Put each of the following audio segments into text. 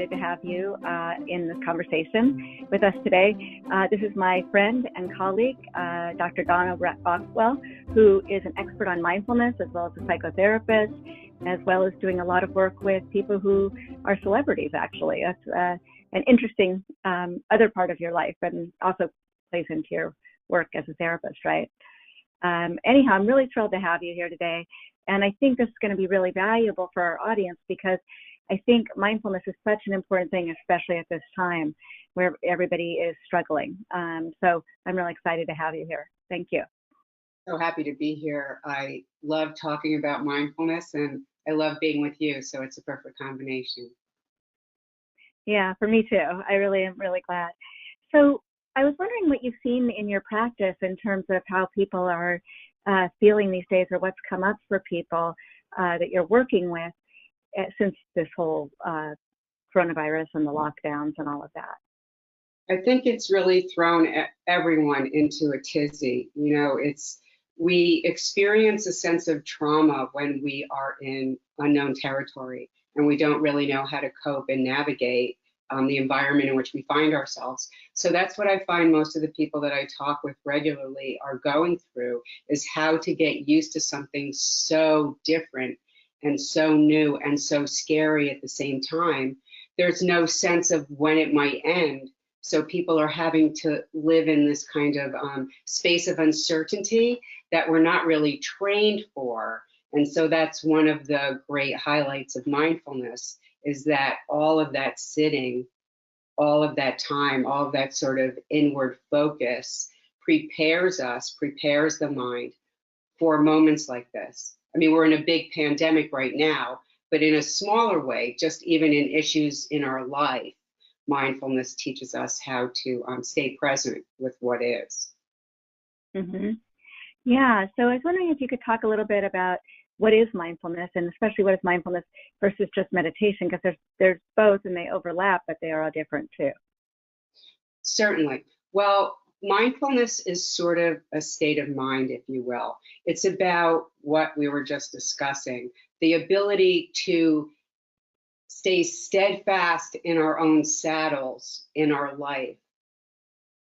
excited to have you in this conversation with us today. This is my friend and colleague, Dr. Donna Rockwell, who is an expert on mindfulness as well as a psychotherapist, as well as doing a lot of work with people who are celebrities, actually. That's an interesting other part of your life and also plays into your work as a therapist, right? Anyhow, I'm really thrilled to have you here today. And I think this is going to be really valuable for our audience because I think mindfulness is such an important thing, especially at this time where everybody is struggling. So I'm really excited to have you here. Thank you. So happy to be here. I love talking about mindfulness and I love being with you. So it's a perfect combination. Yeah, for me too. I really am really glad. So I was wondering what you've seen in your practice in terms of how people are feeling these days, or what's come up for people that you're working with since this whole coronavirus and the lockdowns and all of that. I think it's really thrown everyone into a tizzy. You know, we experience a sense of trauma when we are in unknown territory and we don't really know how to cope and navigate the environment in which we find ourselves. So that's what I find most of the people that I talk with regularly are going through, is how to get used to something so different and so new and so scary at the same time. There's no sense of when it might end. So people are having to live in this kind of space of uncertainty that we're not really trained for. And so that's one of the great highlights of mindfulness, is that all of that sitting, all of that time, all of that sort of inward focus prepares the mind for moments like this. I mean, we're in a big pandemic right now, but in a smaller way, just even in issues in our life, mindfulness teaches us how to stay present with what is. Mm-hmm. Yeah, so I was wondering if you could talk a little bit about what is mindfulness, and especially what is mindfulness versus just meditation, because there's both and they overlap, but they are all different too. Certainly. Well, mindfulness is sort of a state of mind, if you will. It's about what we were just discussing, the ability to stay steadfast in our own saddles in our life,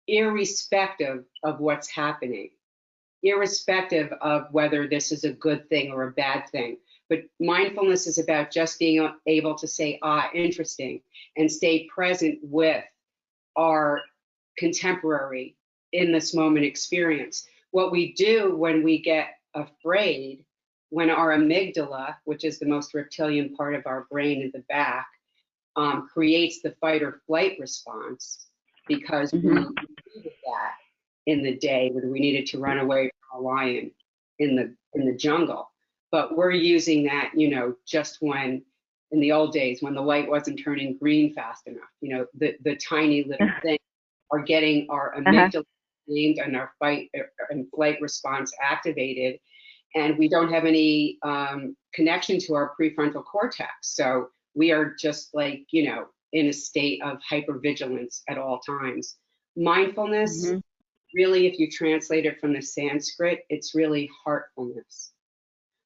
irrespective of what's happening, irrespective of whether this is a good thing or a bad thing. But mindfulness is about just being able to say, interesting, and stay present with our contemporary in this moment experience. What we do when we get afraid, when our amygdala, which is the most reptilian part of our brain in the back, creates the fight or flight response, because we needed that in the day when we needed to run away from a lion in the jungle. But we're using that, just when, in the old days, when the light wasn't turning green fast enough, the tiny little things are getting our amygdala aimed and our fight and flight response activated, and we don't have any connection to our prefrontal cortex. So we are just like, in a state of hypervigilance at all times. Mindfulness, really, if you translate it from the Sanskrit, it's really heartfulness.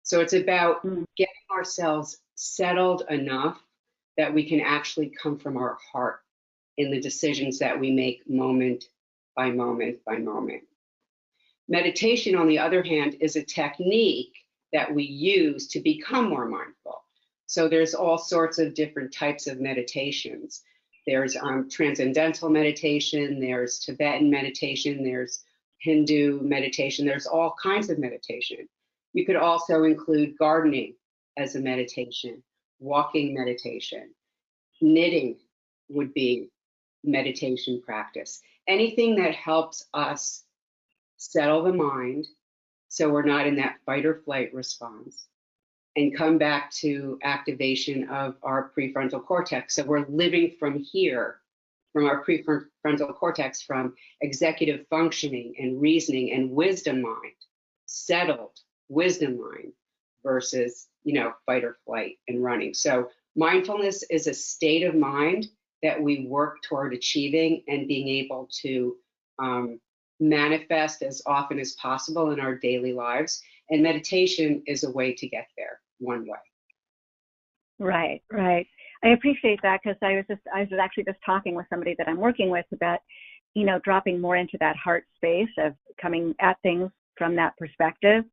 So it's about getting ourselves settled enough that we can actually come from our heart in the decisions that we make moment by moment by moment. Meditation, on the other hand, is a technique that we use to become more mindful. So there's all sorts of different types of meditations. There's transcendental meditation, there's Tibetan meditation, there's Hindu meditation, there's all kinds of meditation. You could also include gardening as a meditation, walking meditation, knitting would be meditation practice. Anything that helps us settle the mind so we're not in that fight or flight response, and come back to activation of our prefrontal cortex. So we're living from here, from our prefrontal cortex, from executive functioning and reasoning and wisdom mind, settled wisdom mind, versus, fight or flight and running. So mindfulness is a state of mind that we work toward achieving and being able to manifest as often as possible in our daily lives. And meditation is a way to get there, one way. Right. I appreciate that, because I was actually just talking with somebody that I'm working with about, dropping more into that heart space of coming at things from that perspective.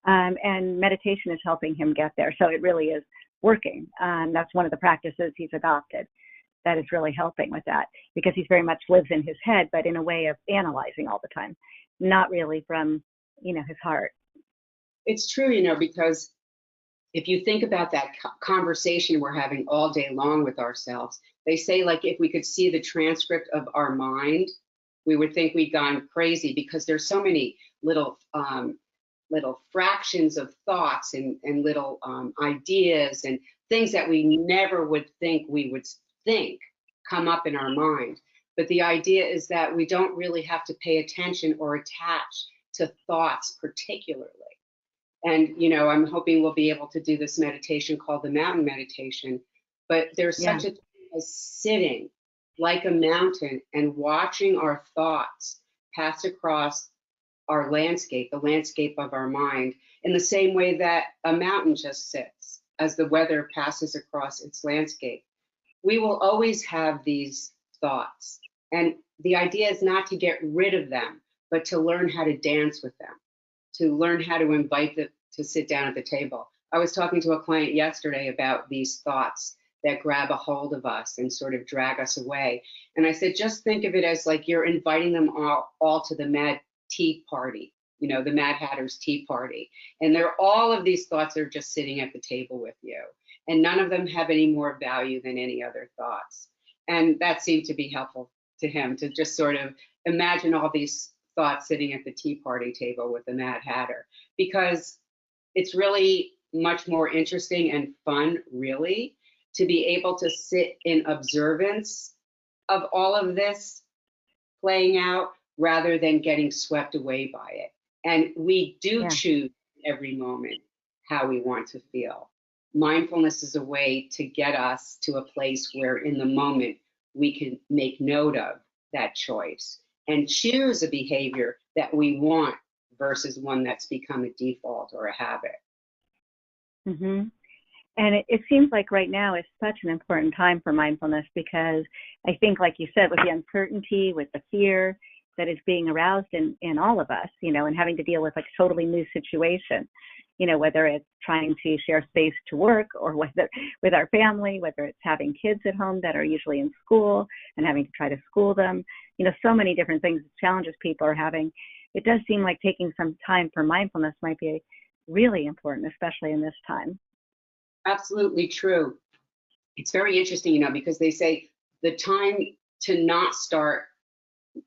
And meditation is helping him get there. So it really is working. That's one of the practices he's adopted that is really helping with that, because he very much lives in his head, but in a way of analyzing all the time, not really from, his heart. It's true, because if you think about that conversation we're having all day long with ourselves, they say, like, if we could see the transcript of our mind, we would think we'd gone crazy, because there's so many little fractions of thoughts and little ideas and things that we never would think we would think come up in our mind. But the idea is that we don't really have to pay attention or attach to thoughts particularly. And, I'm hoping we'll be able to do this meditation called the mountain meditation. But there's such a thing as sitting like a mountain and watching our thoughts pass across our landscape, the landscape of our mind, in the same way that a mountain just sits as the weather passes across its landscape. We will always have these thoughts. And the idea is not to get rid of them, but to learn how to dance with them, to learn how to invite them to sit down at the table. I was talking to a client yesterday about these thoughts that grab a hold of us and sort of drag us away. And I said, just think of it as like you're inviting them all to the Mad Tea Party, the Mad Hatter's Tea Party. And all of these thoughts are just sitting at the table with you. And none of them have any more value than any other thoughts. And that seemed to be helpful to him, to just sort of imagine all these thoughts sitting at the tea party table with the Mad Hatter, because it's really much more interesting and fun, really, to be able to sit in observance of all of this playing out rather than getting swept away by it. And we do choose every moment how we want to feel. Mindfulness is a way to get us to a place where in the moment we can make note of that choice and choose a behavior that we want versus one that's become a default or a habit. Mm-hmm. And it seems like right now is such an important time for mindfulness, because I think, like you said, with the uncertainty, with the fear that is being aroused in all of us, and having to deal with like a totally new situation, whether it's trying to share space to work or whether with our family, whether it's having kids at home that are usually in school and having to try to school them, so many different things, challenges people are having. It does seem like taking some time for mindfulness might be really important, especially in this time. Absolutely true. It's very interesting, because they say the time to not start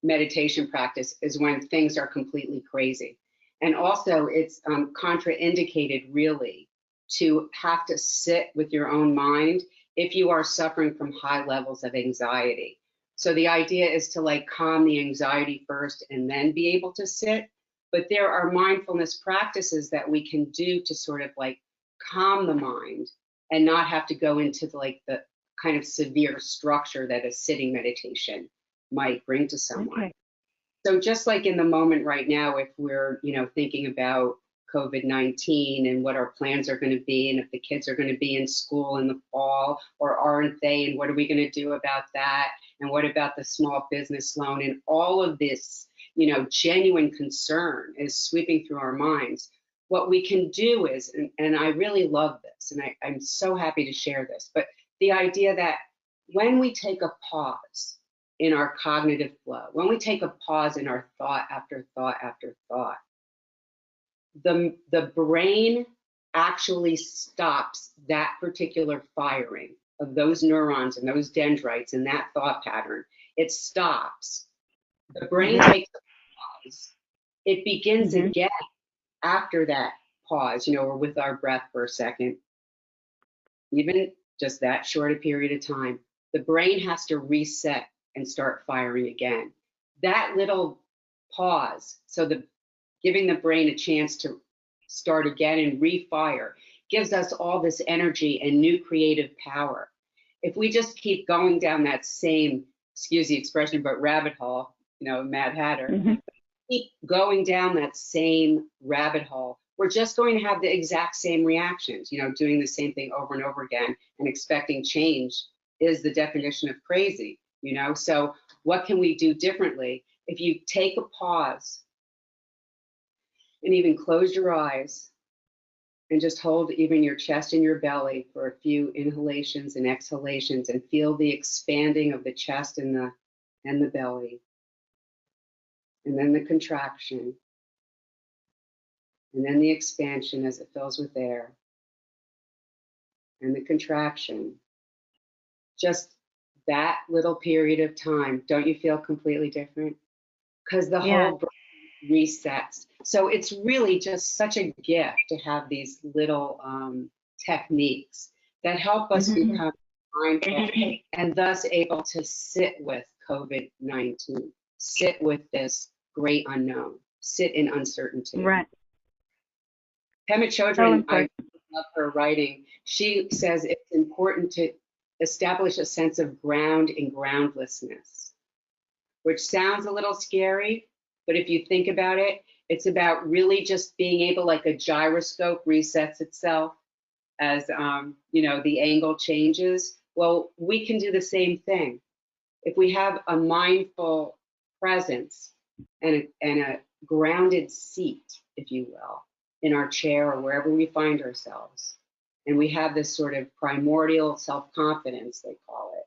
meditation practice is when things are completely crazy. And also it's contraindicated really to have to sit with your own mind if you are suffering from high levels of anxiety. So the idea is to like calm the anxiety first and then be able to sit. But there are mindfulness practices that we can do to sort of like calm the mind and not have to go into the kind of severe structure that a sitting meditation might bring to someone. Okay. So just like in the moment right now, if we're, thinking about COVID-19 and what our plans are going to be, and if the kids are going to be in school in the fall or aren't they, and what are we going to do about that, and what about the small business loan, and all of this, genuine concern is sweeping through our minds. What we can do is, and I really love this, and I'm so happy to share this, but the idea that when we take a pause in our cognitive flow, when we take a pause in our thought after thought after thought, the brain actually stops that particular firing of those neurons and those dendrites in that thought pattern. It stops. The brain takes a pause. It begins again after that pause, or with our breath for a second, even just that short a period of time. The brain has to reset and start firing again. That little pause, so giving the brain a chance to start again and refire, gives us all this energy and new creative power. If we just keep going down that same, excuse the expression, but rabbit hole, Mad Hatter, keep going down that same rabbit hole, we're just going to have the exact same reactions, doing the same thing over and over again and expecting change is the definition of crazy, you know? So what can we do differently? If you take a pause and even close your eyes and just hold even your chest and your belly for a few inhalations and exhalations and feel the expanding of the chest and the belly, and then the contraction, and then the expansion as it fills with air, and the contraction. Just that little period of time, don't you feel completely different? Because the whole brain resets. So it's really just such a gift to have these little techniques that help us become mindful and thus able to sit with COVID-19, sit with this great unknown, sit in uncertainty. Right. Pema Chodron, I love her writing. She says it's important to establish a sense of ground and groundlessness, which sounds a little scary, but if you think about it, it's about really just being able, like a gyroscope resets itself as the angle changes. Well, we can do the same thing. If we have a mindful presence and a grounded seat, if you will, in our chair or wherever we find ourselves, and we have this sort of primordial self-confidence, they call it,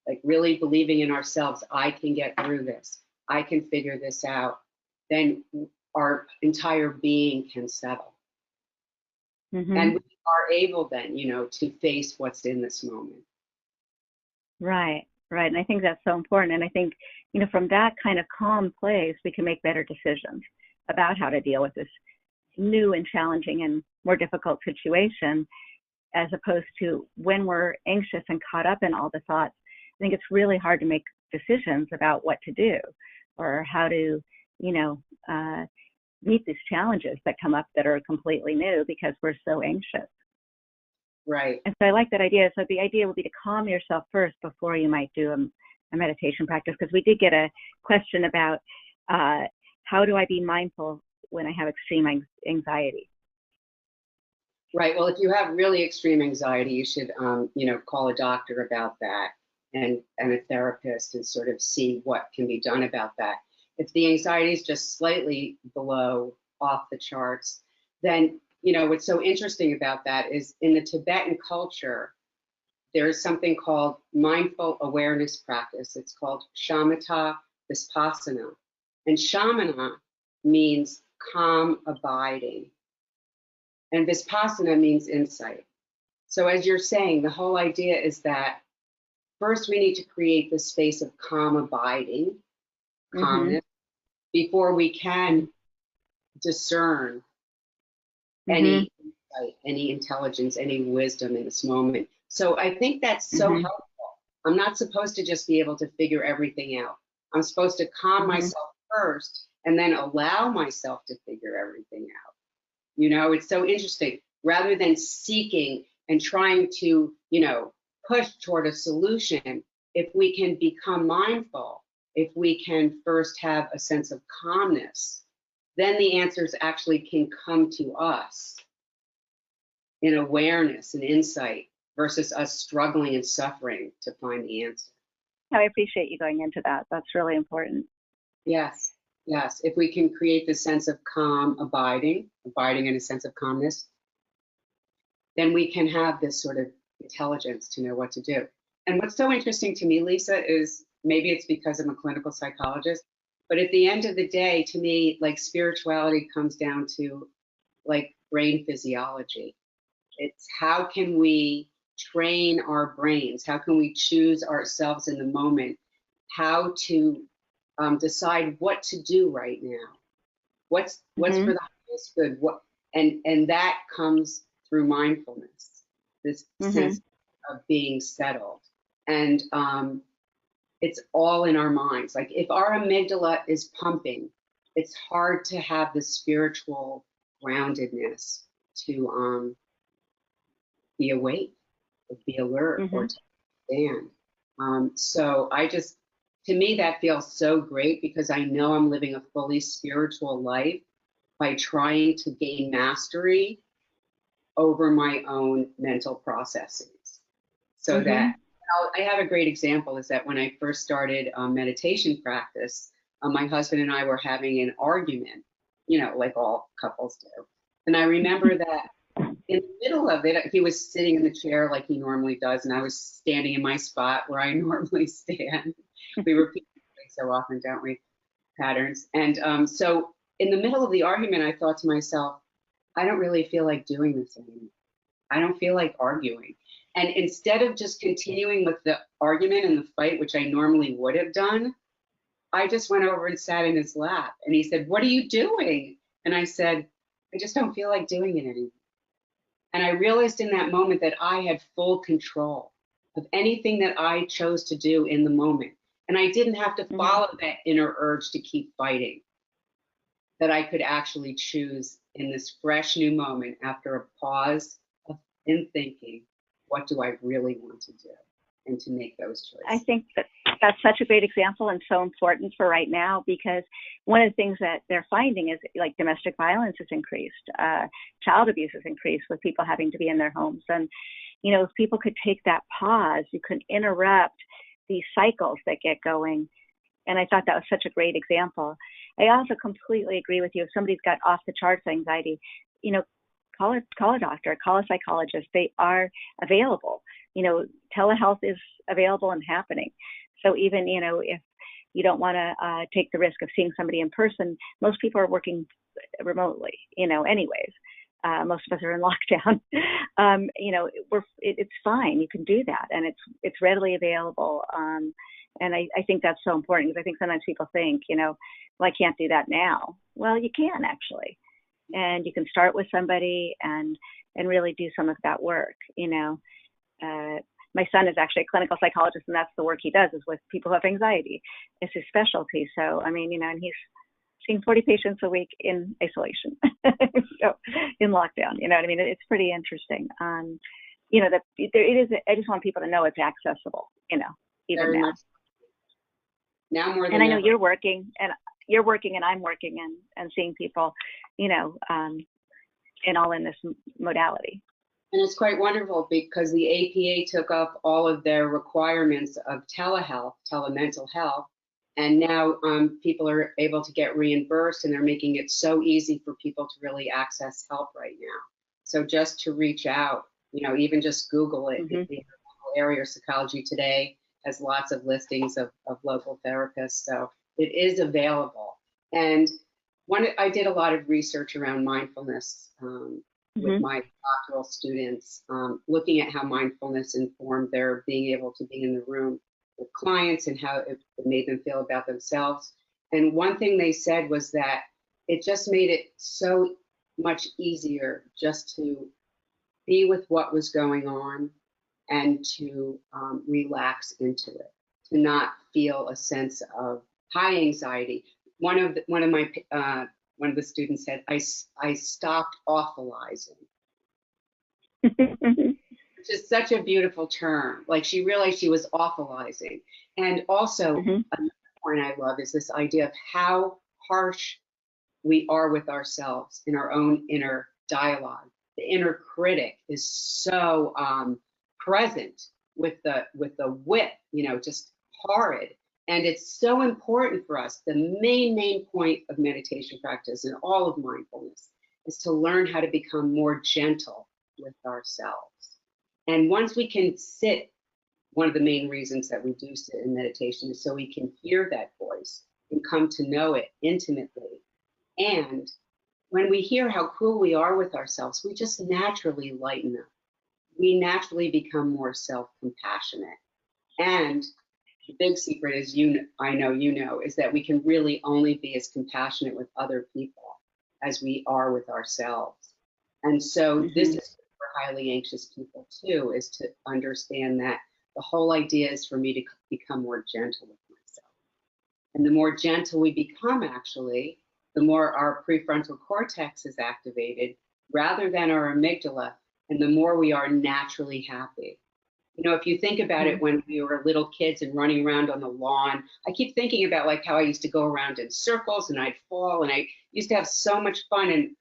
like really believing in ourselves, I can get through this, I can figure this out, then our entire being can settle. And we are able then, to face what's in this moment. Right. And I think that's so important. And I think, from that kind of calm place, we can make better decisions about how to deal with this new and challenging and more difficult situation, as opposed to when we're anxious and caught up in all the thoughts. I think it's really hard to make decisions about what to do or how to, meet these challenges that come up that are completely new because we're so anxious. Right. And so I like that idea. So the idea would be to calm yourself first before you might do a meditation practice, because we did get a question about how do I be mindful when I have extreme anxiety? Right. Well, if you have really extreme anxiety, you should, call a doctor about that and a therapist and sort of see what can be done about that. If the anxiety is just slightly below off the charts, then, what's so interesting about that is in the Tibetan culture, there's something called mindful awareness practice. It's called shamatha vipassana. And shamana means calm abiding. And vipassana means insight. So as you're saying, the whole idea is that first we need to create the space of calm abiding, calmness, before we can discern any insight, any intelligence, any wisdom in this moment. So I think that's so helpful. I'm not supposed to just be able to figure everything out. I'm supposed to calm myself first and then allow myself to figure everything out. It's so interesting. Rather than seeking and trying to, push toward a solution, if we can become mindful, if we can first have a sense of calmness, then the answers actually can come to us in awareness and insight versus us struggling and suffering to find the answer. I appreciate you going into that. That's really important. Yes. If we can create this sense of calm, abiding in a sense of calmness, then we can have this sort of intelligence to know what to do. And what's so interesting to me, Lisa, is maybe it's because I'm a clinical psychologist, but at the end of the day, to me, like spirituality comes down to like brain physiology. It's how can we train our brains? How can we choose ourselves in the moment? How to decide what to do right now? What's for the highest good? And that comes through mindfulness, this sense of being settled. And it's all in our minds. Like if our amygdala is pumping, it's hard to have the spiritual groundedness to be awake, or be alert, or to stand. So to me, that feels so great because I know I'm living a fully spiritual life by trying to gain mastery over my own mental processes so that I have a great example is that when I first started meditation practice, my husband and I were having an argument, like all couples do. And I remember that in the middle of it, he was sitting in the chair like he normally does, and I was standing in my spot where I normally stand. We repeat so often, don't we? Patterns. And so in the middle of the argument, I thought to myself, I don't really feel like doing this anymore. I don't feel like arguing. And instead of just continuing with the argument and the fight, which I normally would have done, I just went over and sat in his lap. And he said, "What are you doing?" And I said, "I just don't feel like doing it anymore." And I realized in that moment that I had full control of anything that I chose to do in the moment. And I didn't have to follow that inner urge to keep fighting, that I could actually choose in this fresh new moment after a pause in thinking, what do I really want to do? And to make those choices. I think that's such a great example and so important for right now, because one of the things that they're finding is like domestic violence has increased, child abuse has increased with people having to be in their homes. And, if people could take that pause, you could interrupt these cycles that get going. And I thought that was such a great example. I also completely agree with you. If somebody's got off the charts anxiety, call a doctor, call a psychologist. They are available. Telehealth is available and happening. So even, if you don't want to take the risk of seeing somebody in person, most people are working remotely, anyways. Most of us are in lockdown. It's fine. You can do that, and it's readily available. And I think that's so important, because I think sometimes people think, well, I can't do that now. Well, you can actually. And you can start with somebody and really do some of that work. My son is actually a clinical psychologist, and that's the work he does, is with people who have anxiety. It's his specialty. So, and he's seeing 40 patients a week in isolation, so in lockdown. It's pretty interesting. That it is. I just want people to know it's accessible. Even Very now. much. Now more than and I know ever. you're working, and I'm working, and seeing people, and all in this modality. And it's quite wonderful because the APA took up all of their requirements of telehealth, telemental health, and now people are able to get reimbursed, and they're making it so easy for people to really access help right now. So just to reach out, even just Google it. Mm-hmm. If you're in the local area, Psychology Today has lots of listings of local therapists. So it is available. And I did a lot of research around mindfulness with my doctoral students, looking at how mindfulness informed their being able to be in the room with clients and how it made them feel about themselves. And one thing they said was that it just made it so much easier just to be with what was going on and to relax into it, to not feel a sense of high anxiety. One of the students said, I stopped awfulizing, which is such a beautiful term. Like, she realized she was awfulizing. And also, another point I love is this idea of how harsh we are with ourselves in our own inner dialogue. The inner critic is so present with the whip, just horrid. And it's so important for us. The main point of meditation practice and all of mindfulness is to learn how to become more gentle with ourselves. And once we can sit, one of the main reasons that we do sit in meditation is so we can hear that voice and come to know it intimately. And when we hear how cruel we are with ourselves, we just naturally lighten up. We naturally become more self-compassionate. And the big secret is, I know is that we can really only be as compassionate with other people as we are with ourselves. And so this is for highly anxious people too, is to understand that the whole idea is for me to become more gentle with myself. And the more gentle we become, actually, the more our prefrontal cortex is activated rather than our amygdala, and the more we are naturally happy. If you think about it, when we were little kids and running around on the lawn, I keep thinking about like how I used to go around in circles and I'd fall, and I used to have so much fun, and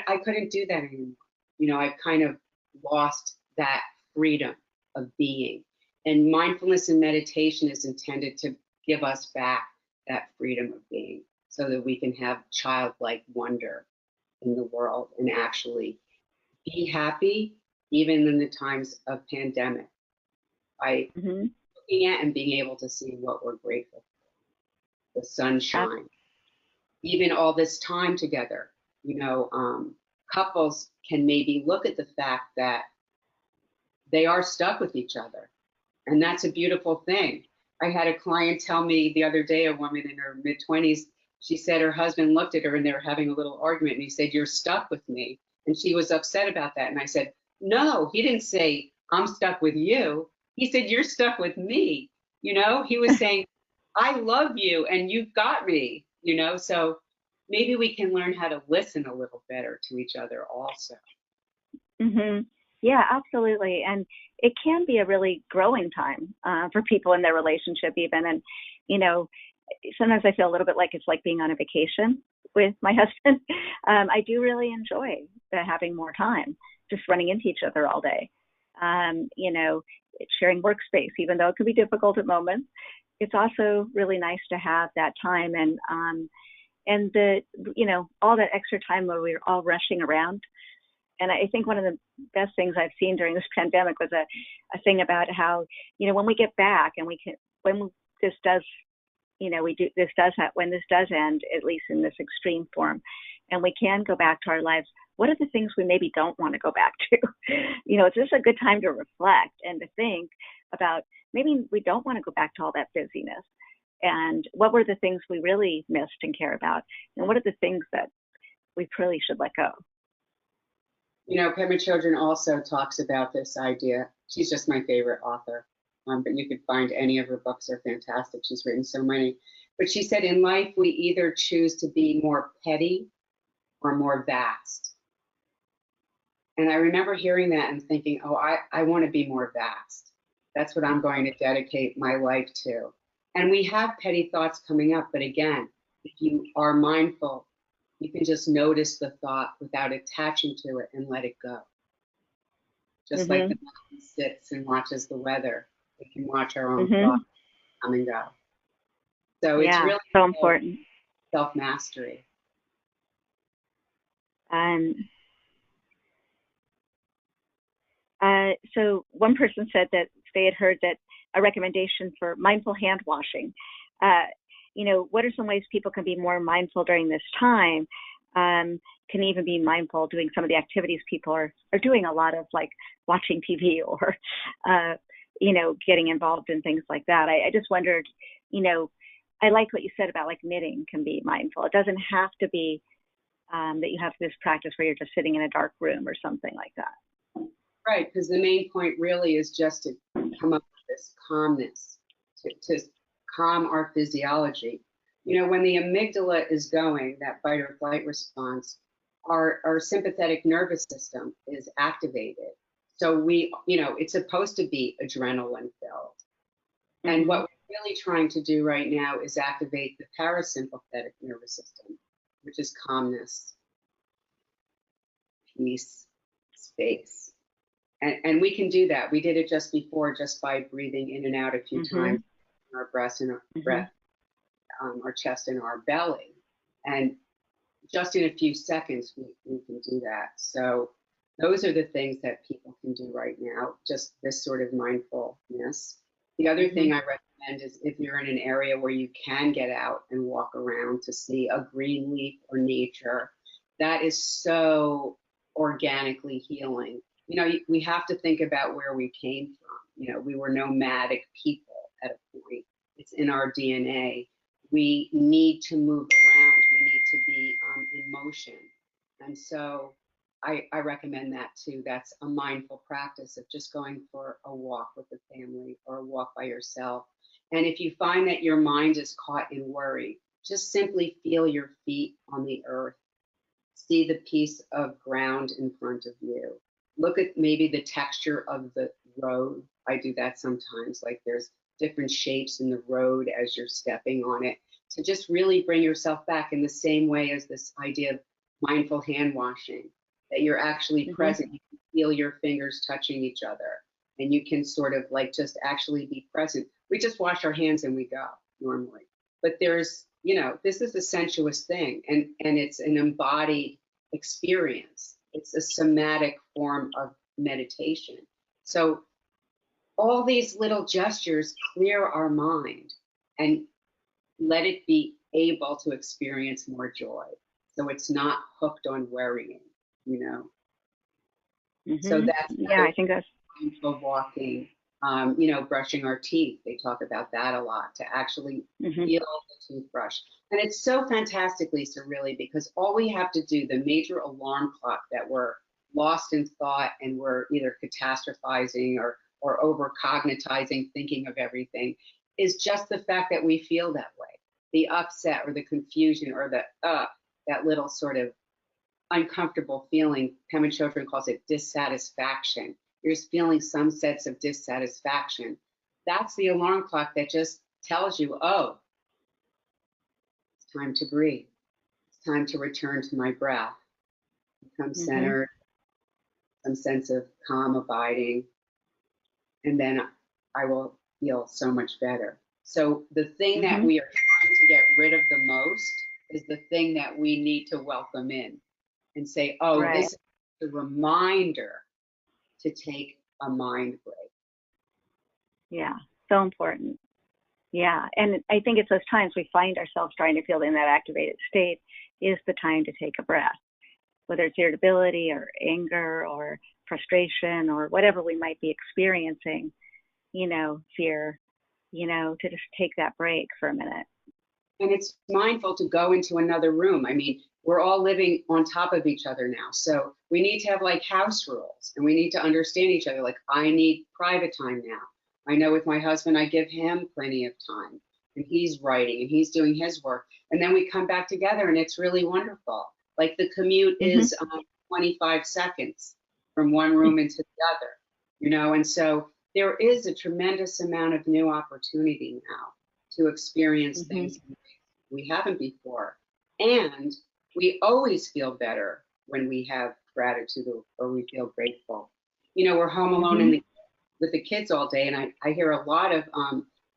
I couldn't do that anymore. I've kind of lost that freedom of being. And mindfulness and meditation is intended to give us back that freedom of being so that we can have childlike wonder in the world and actually be happy even in the times of pandemic by Mm-hmm. looking at and being able to see what we're grateful for, the sunshine, even all this time together. Couples can maybe look at the fact that they are stuck with each other, and that's a beautiful thing. I had a client tell me the other day, a woman in her mid-20s, she said her husband looked at her and they were having a little argument, and he said, "You're stuck with me." And she was upset about that. And I said, "No, he didn't say, I'm stuck with you. He said, you're stuck with me." He was saying, "I love you and you've got me," so maybe we can learn how to listen a little better to each other also. Mm-hmm. Yeah, absolutely. And it can be a really growing time for people in their relationship even. And, sometimes I feel a little bit like it's like being on a vacation with my husband. I do really enjoy having more time, just running into each other all day. Sharing workspace, even though it can be difficult at moments, it's also really nice to have that time and all that extra time where we're all rushing around. And I think one of the best things I've seen during this pandemic was a thing about how, when we get back and when this does, when this does end, at least in this extreme form, and we can go back to our lives, what are the things we maybe don't want to go back to? It's just a good time to reflect and to think about maybe we don't want to go back to all that busyness. And what were the things we really missed and care about? And what are the things that we really should let go? Pema Chodron also talks about this idea. She's just my favorite author, but you could find any of her books are fantastic. She's written so many. But she said, in life, we either choose to be more petty or more vast. And I remember hearing that and thinking, oh, I want to be more vast. That's what I'm going to dedicate my life to. And we have petty thoughts coming up. But again, if you are mindful, you can just notice the thought without attaching to it and let it go. Just like the mountain sits and watches the weather, we can watch our own thoughts come and go. So it's really so important. Self-mastery. So one person said that they had heard that a recommendation for mindful hand washing. What are some ways people can be more mindful during this time? Can even be mindful doing some of the activities people are doing a lot of, like watching TV or, getting involved in things like that. I just wondered, I like what you said about like knitting can be mindful. It doesn't have to be that you have this practice where you're just sitting in a dark room or something like that. Right, because the main point really is just to come up with this calmness, to calm our physiology. When the amygdala is going, that fight or flight response, our sympathetic nervous system is activated. So it's supposed to be adrenaline filled. And what we're really trying to do right now is activate the parasympathetic nervous system, which is calmness, peace, space. And we can do that. We did it just before, just by breathing in and out a few times, our breath and our chest and our belly. And just in a few seconds, we can do that. So those are the things that people can do right now, just this sort of mindfulness. The other thing I recommend is if you're in an area where you can get out and walk around to see a green leaf or nature, that is so organically healing. We have to think about where we came from. We were nomadic people at a point. It's in our DNA. We need to move around. We need to be in motion. And so I recommend that too. That's a mindful practice of just going for a walk with the family or a walk by yourself. And if you find that your mind is caught in worry, just simply feel your feet on the earth. See the piece of ground in front of you. Look at maybe the texture of the road. I do that sometimes, like there's different shapes in the road as you're stepping on it, to just really bring yourself back in the same way as this idea of mindful hand washing, that you're actually present. You can feel your fingers touching each other. and you can sort of like just actually be present. We just wash our hands and we go normally. But there's, this is a sensuous thing, and it's an embodied experience. It's a somatic form of meditation. So all these little gestures clear our mind and let it be able to experience more joy. So it's not hooked on worrying, So that's yeah, I think that's mindful walking, brushing our teeth. They talk about that a lot, to actually feel the toothbrush. And it's so fantastic, Lisa, really, because all we have to do, the major alarm clock that we're lost in thought and we're either catastrophizing or over cognitizing, thinking of everything, is just the fact that we feel that way. The upset or the confusion or that little sort of uncomfortable feeling. Pema Chodron calls it dissatisfaction. You're just feeling some sense of dissatisfaction. That's the alarm clock that just tells you, oh, it's time to breathe. It's time to return to my breath. Become centered, some sense of calm abiding, and then I will feel so much better. So the thing that we are trying to get rid of the most is the thing that we need to welcome in and say, oh, right. This is the reminder to take a mind break. Yeah, so important. Yeah, and I think it's those times we find ourselves trying to feel in that activated state is the time to take a breath, whether it's irritability or anger or frustration or whatever we might be experiencing, fear, to just take that break for a minute. And it's mindful to go into another room. I mean, we're all living on top of each other now. So we need to have like house rules, and we need to understand each other. Like, I need private time now. I know with my husband, I give him plenty of time, and he's writing and he's doing his work. And then we come back together and it's really wonderful. Like the commute is 25 seconds from one room into the other, and so there is a tremendous amount of new opportunity now to experience things we haven't before. And we always feel better when we have gratitude or we feel grateful. We're home alone with the kids all day, and I hear a lot of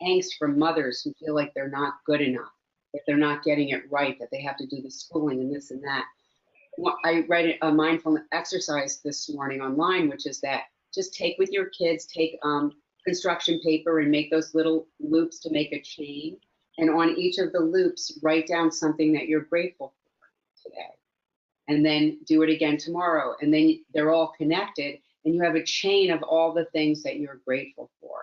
angst from mothers who feel like they're not good enough, that they're not getting it right, that they have to do the schooling and this and that. I read a mindfulness exercise this morning online, which is that just take with your kids, take construction paper and make those little loops to make a chain. And on each of the loops, write down something that you're grateful for today. And then do it again tomorrow. And then they're all connected, and you have a chain of all the things that you're grateful for.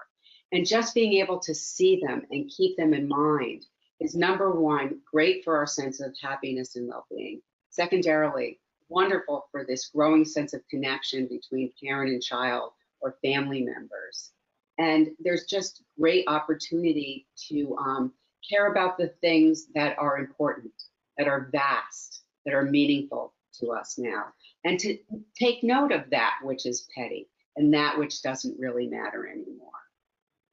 And just being able to see them and keep them in mind is, number one, great for our sense of happiness and well-being. Secondarily, wonderful for this growing sense of connection between parent and child or family members. And there's just great opportunity to care about the things that are important, that are vast, that are meaningful to us now, and to take note of that which is petty and that which doesn't really matter anymore.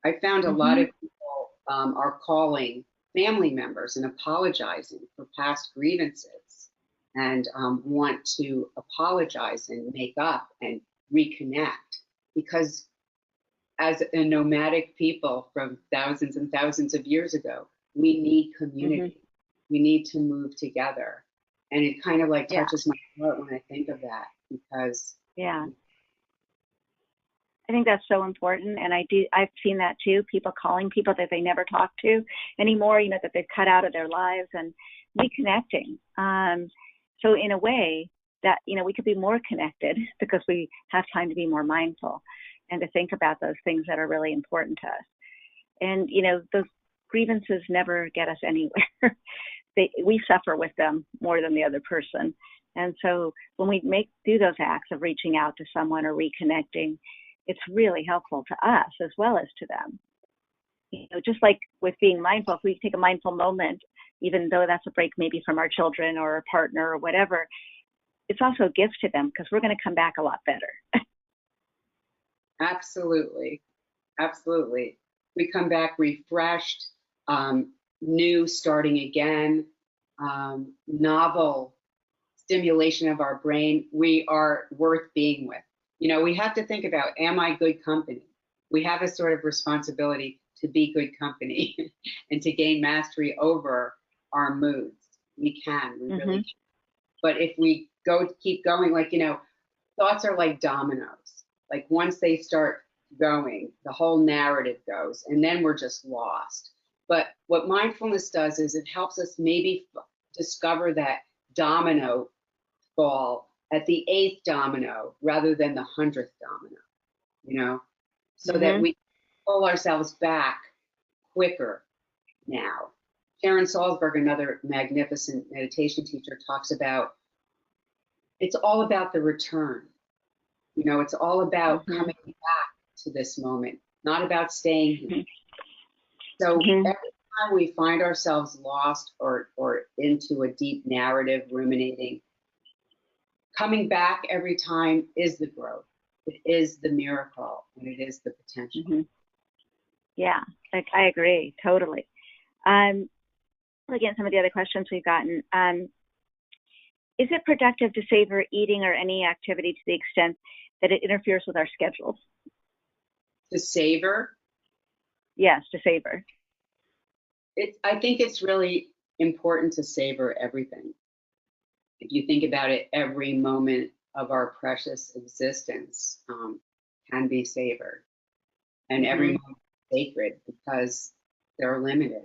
I found a lot of people are calling family members and apologizing for past grievances and want to apologize and make up and reconnect, because as a nomadic people from thousands and thousands of years ago, we need community. We need to move together. And it kind of like touches my heart when I think of that, because I think that's so important. And I've seen that too, people calling people that they never talk to anymore, that they've cut out of their lives, and reconnecting. So in a way that, we could be more connected because we have time to be more mindful and to think about those things that are really important to us. And, those grievances never get us anywhere. We suffer with them more than the other person. And so when we do those acts of reaching out to someone or reconnecting, it's really helpful to us as well as to them. Just like with being mindful, if we take a mindful moment, even though that's a break maybe from our children or a partner or whatever, it's also a gift to them because we're going to come back a lot better. Absolutely. Absolutely. We come back refreshed, new, starting again, novel stimulation of our brain. We are worth being with. We have to think about, am I good company? we have a sort of responsibility to be good company and to gain mastery over our moods. We really can. But if we keep going, like, thoughts are like dominoes. Like once they start going, the whole narrative goes, and then we're just lost. But what mindfulness does is it helps us maybe discover that domino fall at the 8th domino rather than the 100th domino, so that we pull ourselves back quicker now. Sharon Salzberg, another magnificent meditation teacher, talks about it's all about the return. It's all about coming back to this moment, not about staying here. So every time we find ourselves lost or into a deep narrative, ruminating, coming back every time is the growth. It is the miracle, and it is the potential. Yeah, I agree totally. Looking at some of the other questions we've gotten, is it productive to savor eating or any activity to the extent that it interferes with our schedules? To savor? Yes, to savor. I think it's really important to savor everything. If you think about it, every moment of our precious existence can be savored, and every moment is sacred because they're limited.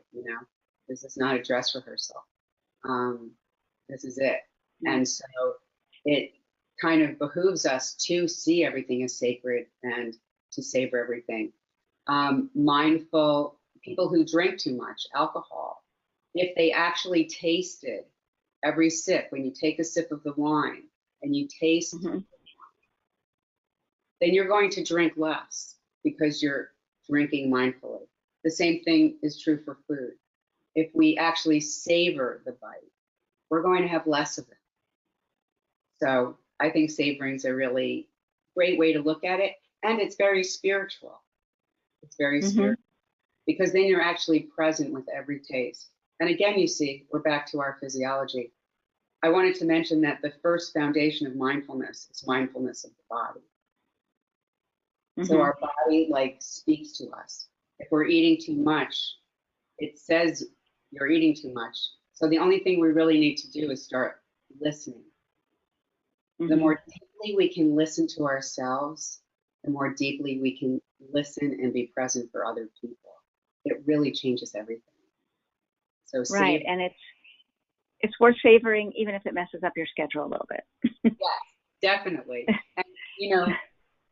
This is not a dress rehearsal. This is it. And so it kind of behooves us to see everything as sacred and to savor everything. Mindful people who drink too much alcohol, if they actually tasted every sip, when you take a sip of the wine and you taste, then you're going to drink less because you're drinking mindfully. The same thing is true for food. If we actually savor the bite, we're going to have less of it. So I think savoring is a really great way to look at it. And it's very spiritual. It's very spiritual because then you're actually present with every taste. And again, you see, we're back to our physiology. I wanted to mention that the first foundation of mindfulness is mindfulness of the body. So our body speaks to us. If we're eating too much, it says you're eating too much. So the only thing we really need to do is start listening. The more deeply we can listen to ourselves, the more deeply we can listen and be present for other people. It really changes everything. So right, and it's worth savoring even if it messes up your schedule a little bit. Yes, definitely. And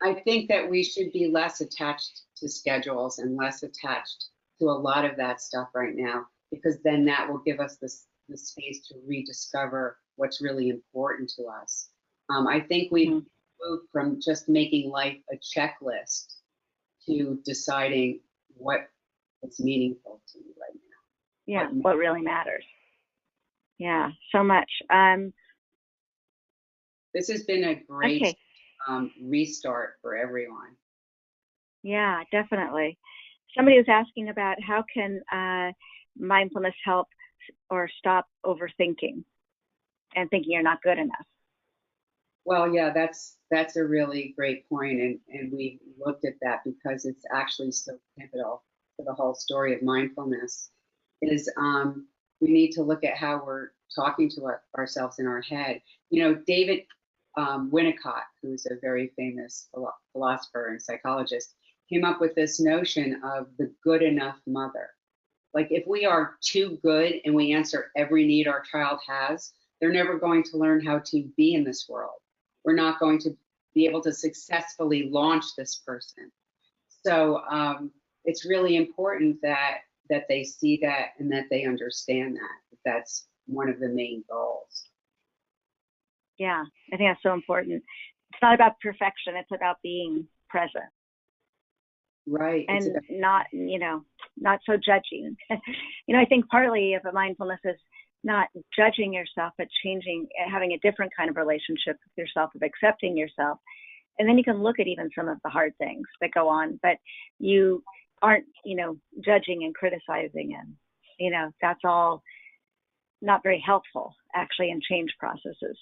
I think that we should be less attached to schedules and less attached to a lot of that stuff right now, because then that will give us the space to rediscover what's really important to us. I think we've moved from just making life a checklist to deciding what is meaningful to you right now. Yeah, what really matters. Yeah, so much. This has been a great restart for everyone. Yeah, definitely. Somebody was asking about how can mindfulness help or stop overthinking and thinking you're not good enough. Well, yeah, that's a really great point, and we looked at that because it's actually so pivotal to the whole story of mindfulness. Is we need to look at how we're talking to ourselves in our head. David Winnicott, who's a very famous philosopher and psychologist, came up with this notion of the good enough mother. Like if we are too good and we answer every need our child has, they're never going to learn how to be in this world. We're not going to be able to successfully launch this person. So it's really important that they see that and that they understand that. That's one of the main goals. Yeah, I think that's so important. It's not about perfection. It's about being present. Right. And not so judging. I think partly of a mindfulness is not judging yourself, but having a different kind of relationship with yourself, of accepting yourself. And then you can look at even some of the hard things that go on, but you aren't, judging and criticizing, and, that's all not very helpful actually in change processes.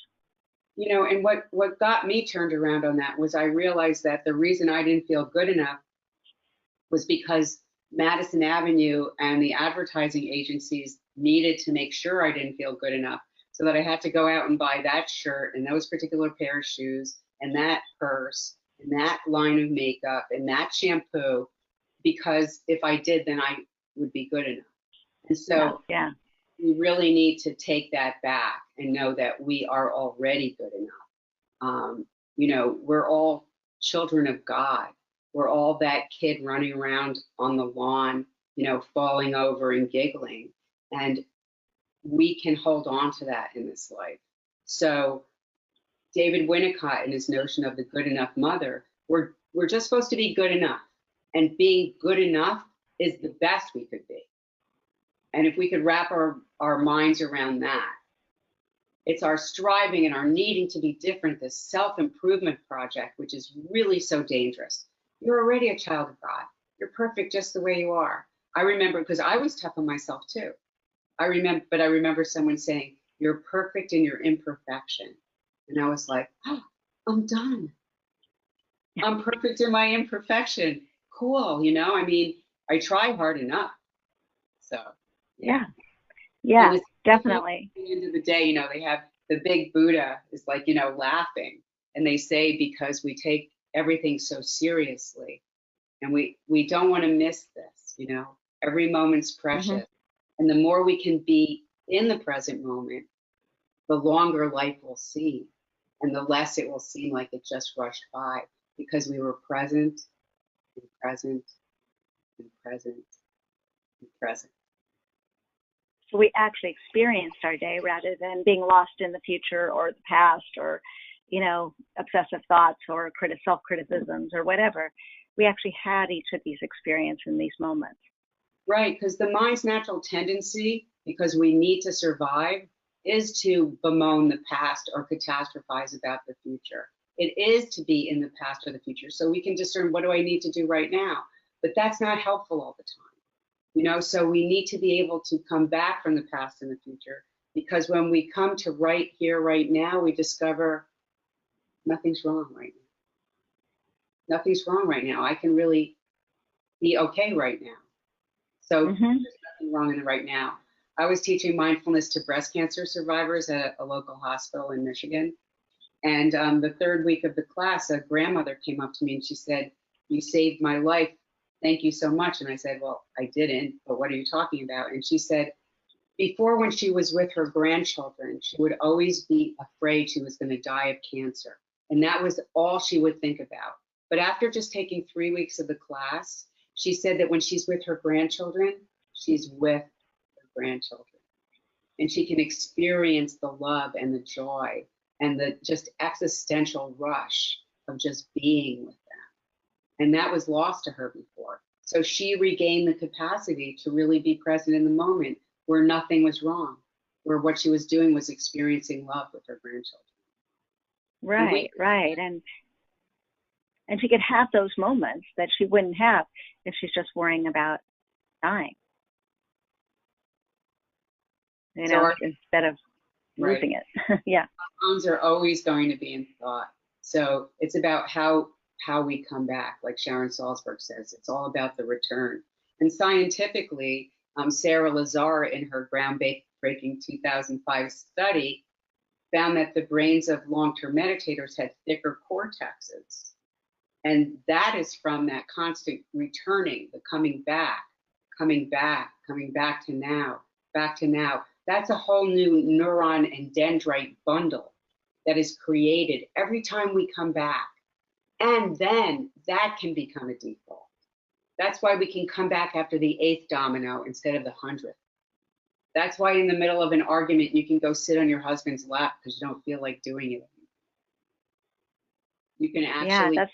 And what got me turned around on that was I realized that the reason I didn't feel good enough was because Madison Avenue and the advertising agencies needed to make sure I didn't feel good enough, so that I had to go out and buy that shirt and those particular pair of shoes and that purse and that line of makeup and that shampoo, because if I did, then I would be good enough. And so Yeah. we really need to take that back and know that we are already good enough. We're all children of God. We're all that kid running around on the lawn, falling over and giggling. And we can hold on to that in this life. So David Winnicott, in his notion of the good enough mother, we're just supposed to be good enough. And being good enough is the best we could be. And if we could wrap our minds around that, it's our striving and our needing to be different, this self-improvement project, which is really so dangerous. You're already a child of God. You're perfect just the way you are. I remember, because I was tough on myself too. I remember someone saying, you're perfect in your imperfection. And I was like, oh, I'm done. I'm perfect in my imperfection. Cool, I try hard enough. So, Yeah, definitely. At the end of the day, they have the big Buddha is like, laughing. And they say, because we take everything so seriously and we don't want to miss this, every moment's precious. Mm-hmm. And the more we can be in the present moment, the longer life will seem, and the less it will seem like it just rushed by, because we were present and present and present and present. So we actually experienced our day rather than being lost in the future or the past or, obsessive thoughts or self-criticisms or whatever. We actually had each of these experiences in these moments. Right, because the mind's natural tendency, because we need to survive, is to bemoan the past or catastrophize about the future. It is to be in the past or the future, so we can discern, what do I need to do right now? But that's not helpful all the time, so we need to be able to come back from the past and the future, because when we come to right here, right now, we discover nothing's wrong right now. Nothing's wrong right now. I can really be okay right now. So There's nothing wrong in it right now. I was teaching mindfulness to breast cancer survivors at a local hospital in Michigan. And the third week of the class, a grandmother came up to me and she said, you saved my life. Thank you so much. And I said, well, I didn't, but what are you talking about? And she said, before, when she was with her grandchildren, she would always be afraid she was going to die of cancer. And that was all she would think about. But after just taking 3 weeks of the class, she said that when she's with her grandchildren, she's with her grandchildren. And she can experience the love and the joy and the just existential rush of just being with them. And that was lost to her before. So she regained the capacity to really be present in the moment, where nothing was wrong, where what she was doing was experiencing love with her grandchildren. Right. And she could have those moments that she wouldn't have if she's just worrying about dying, instead of losing it. Yeah. Our minds are always going to be in thought. So it's about how we come back. Like Sharon Salzberg says, it's all about the return. And scientifically, Sarah Lazar, in her groundbreaking 2005 study, found that the brains of long-term meditators had thicker cortexes. And that is from that constant returning, the coming back to now, back to now. That's a whole new neuron and dendrite bundle that is created every time we come back. And then that can become a default. That's why we can come back after the 8th domino instead of the 100th. That's why in the middle of an argument, you can go sit on your husband's lap because you don't feel like doing it. You can actually. Yeah,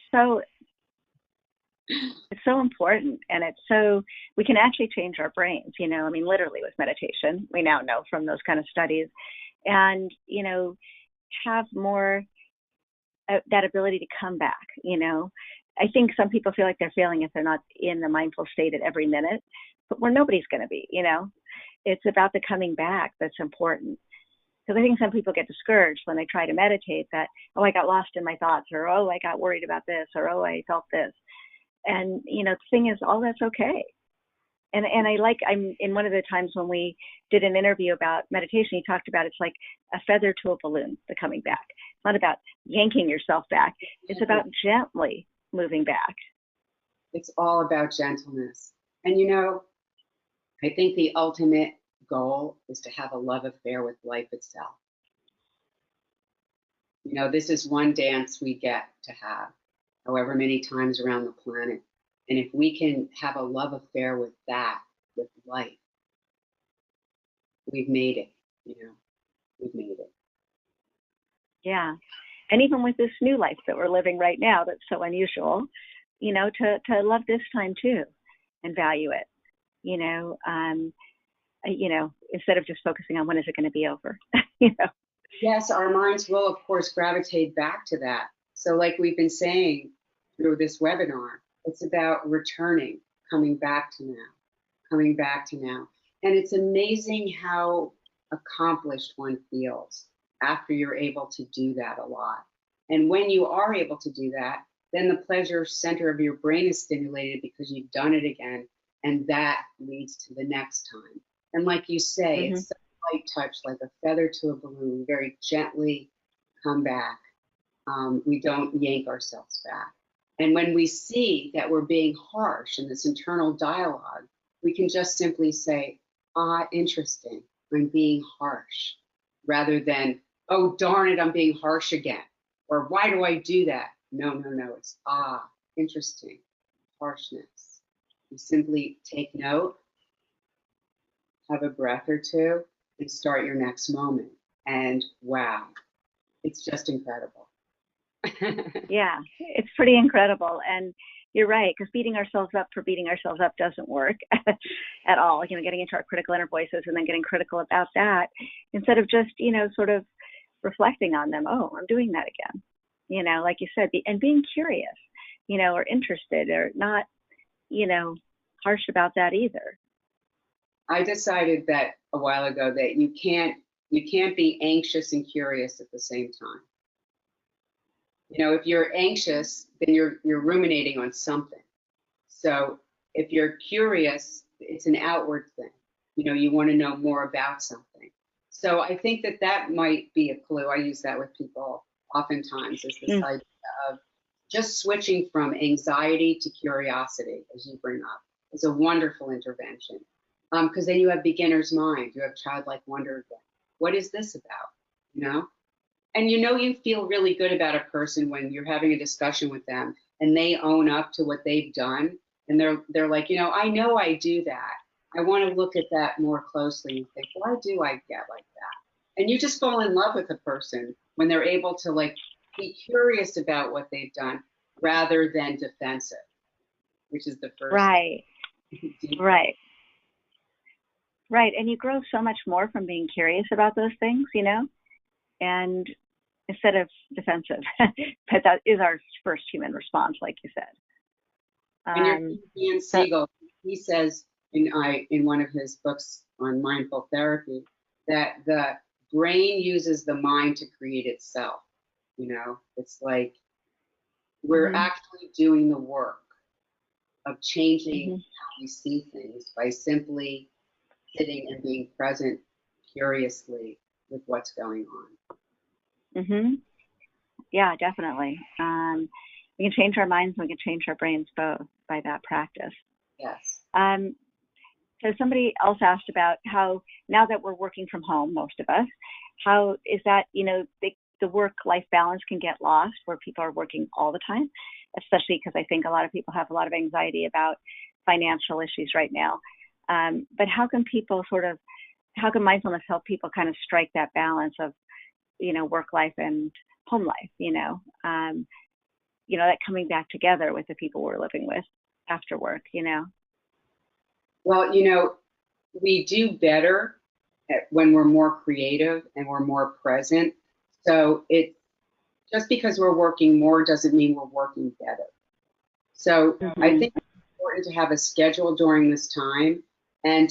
it's so important. And we can actually change our brains, literally with meditation. We now know from those kind of studies. And, have more that ability to come back, I think some people feel like they're failing if they're not in the mindful state at every minute, but nobody's going to be, It's about the coming back that's important. Because I think some people get discouraged when they try to meditate that, oh, I got lost in my thoughts, or, oh, I got worried about this, or, oh, I felt this. And, the thing is, all that's okay. And I'm in one of the times when we did an interview about meditation, he talked about it's like a feather to a balloon, the coming back. It's not about yanking yourself back. It's about gently moving back. It's all about gentleness. And I think the ultimate goal is to have a love affair with life itself. This is one dance we get to have however many times around the planet. And if we can have a love affair with that, with life, we've made it, we've made it. Yeah. And even with this new life that we're living right now, that's so unusual, to love this time too and value it, instead of just focusing on when is it going to be over, Yes, our minds will, of course, gravitate back to that. So like we've been saying through this webinar, it's about returning, coming back to now, coming back to now. And it's amazing how accomplished one feels after you're able to do that a lot. And when you are able to do that, then the pleasure center of your brain is stimulated because you've done it again. And that leads to the next time. And like you say, it's a light touch, like a feather to a balloon, very gently come back. We don't yank ourselves back. And when we see that we're being harsh in this internal dialogue, we can just simply say, interesting, I'm being harsh, rather than, oh, darn it, I'm being harsh again. Or why do I do that? No, it's, interesting, harshness. You simply take note, have a breath or two, and start your next moment. And wow, it's just incredible. Yeah, it's pretty incredible. And you're right, because beating ourselves up for beating ourselves up doesn't work at all. Getting into our critical inner voices and then getting critical about that instead of just, sort of reflecting on them. Oh, I'm doing that again. Like you said, and being curious, or interested, or not, harsh about that either. I decided that a while ago that you can't be anxious and curious at the same time. If you're anxious, then you're ruminating on something. So if you're curious, it's an outward thing. You want to know more about something. So I think that might be a clue. I use that with people oftentimes, is this idea of just switching from anxiety to curiosity, as you bring up. It's a wonderful intervention. Because then you have beginner's mind, you have childlike wonder again. What is this about? And you feel really good about a person when you're having a discussion with them and they own up to what they've done, and they're like, I know I do that. I want to look at that more closely and think, why do I get like that? And you just fall in love with a person when they're able to be curious about what they've done rather than defensive, which is the first. Right. Right. Right. And you grow so much more from being curious about those things, and instead of defensive. But that is our first human response, like you said. And Ian Siegel, he says in one of his books on mindful therapy that the brain uses the mind to create itself. It's like we're actually doing the work of changing how we see things by simply sitting and being present curiously with what's going on. Yeah, definitely. We can change our minds and we can change our brains both by that practice. Yes. So somebody else asked about how, now that we're working from home, most of us, how is that, the work-life balance can get lost where people are working all the time, especially because I think a lot of people have a lot of anxiety about financial issues right now. But how can mindfulness help people kind of strike that balance of, work life and home life, that coming back together with the people we're living with after work, Well, we do better when we're more creative and we're more present. So just because we're working more doesn't mean we're working better. So I think it's important to have a schedule during this time, and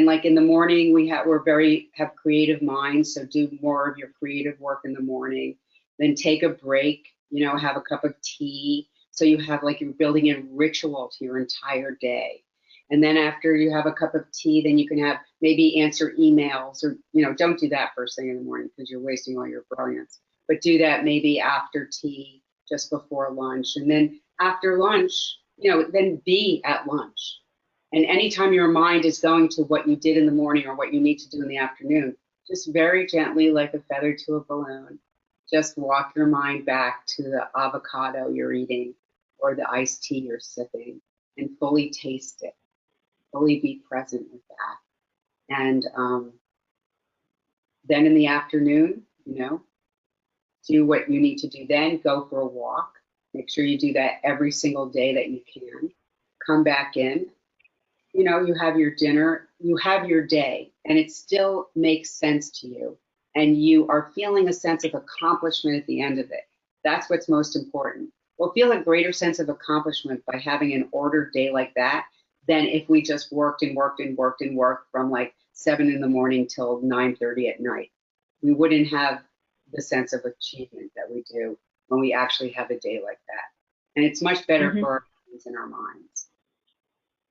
like in the morning have creative minds. So do more of your creative work in the morning, then take a break, have a cup of tea, So you have like you're building in ritual to your entire day. And then after you have a cup of tea, then you can have maybe answer emails or, don't do that first thing in the morning because you're wasting all your brilliance. But do that maybe after tea, just before lunch. And then after lunch, then be at lunch. And anytime your mind is going to what you did in the morning or what you need to do in the afternoon, just very gently, like a feather to a balloon, just walk your mind back to the avocado you're eating or the iced tea you're sipping and fully taste it. Fully be present with that. And then in the afternoon, do what you need to do then. Go for a walk. Make sure you do that every single day that you can. Come back in. You have your dinner, you have your day, and it still makes sense to you. And you are feeling a sense of accomplishment at the end of it. That's what's most important. We'll feel a greater sense of accomplishment by having an ordered day like that than if we just worked and worked and worked and worked from like 7 in the morning till 9:30 at night. We wouldn't have the sense of achievement that we do when we actually have a day like that. And it's much better for our minds and our minds.